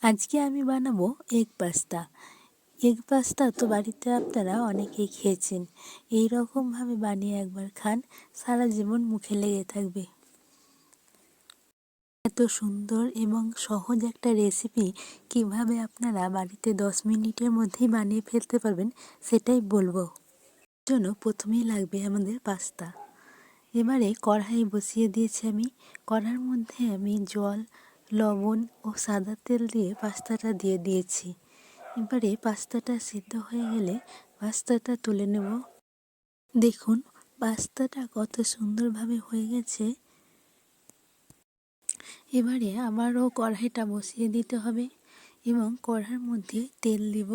আজকে আমি বানাবো এগ পাস্তা। এগ পাস্তা তো বাড়িতে আপনারা অনেকেই খেয়েছেন। এই রকমভাবে বানিয়ে একবার খান, সারা জীবন মুখে লেগে থাকবে। এত সুন্দর এবং সহজ একটা রেসিপি কিভাবে আপনারা বাড়িতে 10 মিনিটের মধ্যেই বানিয়ে ফেলতে পারবেন সেটাই বলবো। জন্য প্রথমেই লাগবে আমাদের পাস্তা। এবারে কড়াই বসিয়ে দিয়েছি আমি। কড়ার মধ্যে আমি জল, লবণ ও সাদা তেল দিয়ে পাস্তাটা দিয়ে দিয়েছি। এবারে পাস্তাটা সিদ্ধ হয়ে গেলে পাস্তাটা তুলে নেব। দেখুন পাস্তাটা কত সুন্দরভাবে হয়ে গেছে। এবারে আবারও কড়াইটা বসিয়ে দিতে হবে এবং কড়ার মধ্যে তেল দেব।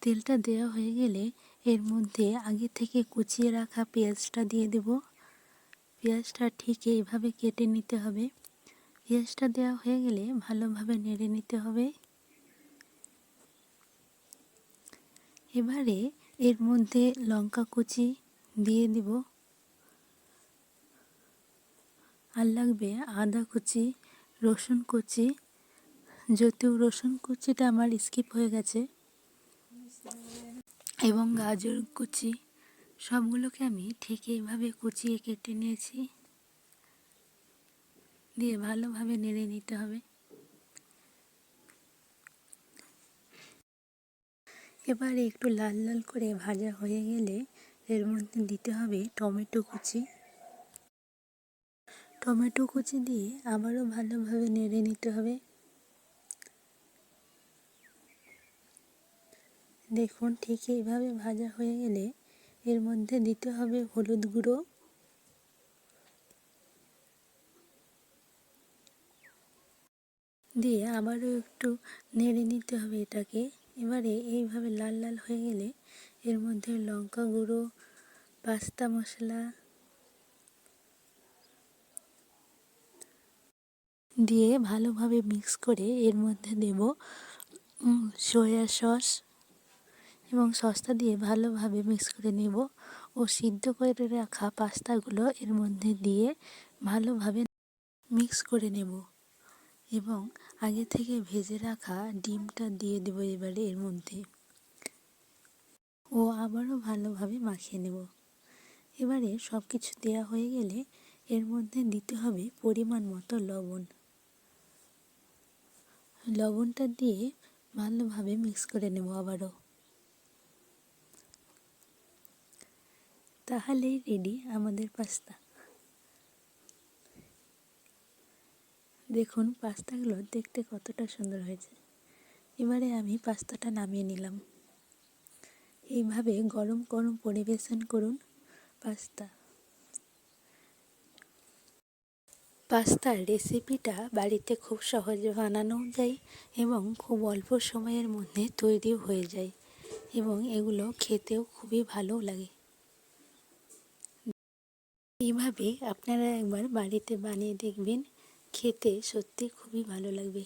তেলটা দেওয়া হয়ে গেলে এর মধ্যে আগে থেকে কুচিয়ে রাখা পেঁয়াজটা দিয়ে দেব। পেঁয়াজটা ঠিক এইভাবে কেটে নিতে হবে। পেঁয়াজটা দেওয়া হয়ে গেলে ভালোভাবে নেড়ে নিতে হবে। এবারে এর মধ্যে লঙ্কা কুচি দিয়ে দিব, আর লাগবে আদা কুচি, রসুন কুচি। যদিও রসুন কুচিটা আমার স্কিপ হয়ে গেছে, এবং গাজর কুচি। সবগুলোকে আমি ঠিক এইভাবে কুচিয়ে কেটে নিয়েছি। দিয়ে ভালোভাবে নেড়ে নিতে হবে। এবারে একটু লাল লাল করে ভাজা হয়ে গেলে এর মধ্যে দিতে হবে টমেটো কুচি। টমেটো কুচি দিয়ে আবারও ভালোভাবে নেড়ে নিতে হবে। দেখুন ঠিক এইভাবে ভাজা হয়ে গেলে এর মধ্যে দিতে হবে হলুদ গুঁড়ো, দিয়ে আবারও একটু নেড়ে নিতে হবে এটাকে। এবারে এইভাবে লাল লাল হয়ে গেলে এর মধ্যে লঙ্কা গুঁড়ো, পাস্তা মশলা দিয়ে ভালোভাবে মিক্স করে এর মধ্যে দেব সয়া সস, এবং সসটা দিয়ে ভালোভাবে মিক্স করে নেব ও সিদ্ধ করে রাখা পাস্তাগুলো এর মধ্যে দিয়ে ভালোভাবে মিক্স করে নেব, এবং আগে থেকে ভেজে রাখা ডিমটা দিয়ে দেব এবারে এর মধ্যে, ও আবারও ভালোভাবে মাখিয়ে নেব। এবারে সব কিছু দেওয়া হয়ে গেলে এর মধ্যে দিতে হবে পরিমাণ মতো লবণ। লবণটা দিয়ে ভালোভাবে মিক্স করে নেব আবারও। তাহলেই রেডি আমাদের পাস্তা। দেখুন পাস্তাগুলো দেখতে কতটা সুন্দর হয়েছে। এবারে আমি পাস্তাটা নামিয়ে নিলাম। এইভাবে গরম গরম পরিবেশন করুন পাস্তা। পাস্তার রেসিপিটা বাড়িতে খুব সহজে বানানো যায় এবং খুব অল্প সময়ের মধ্যে তৈরিও হয়ে যায়, এবং এগুলো খেতেও খুবই ভালো লাগে। এইভাবে আপনারা একবার বাড়িতে বানিয়ে দেখবেন, খেতে সত্যি খুবই ভালো লাগবে।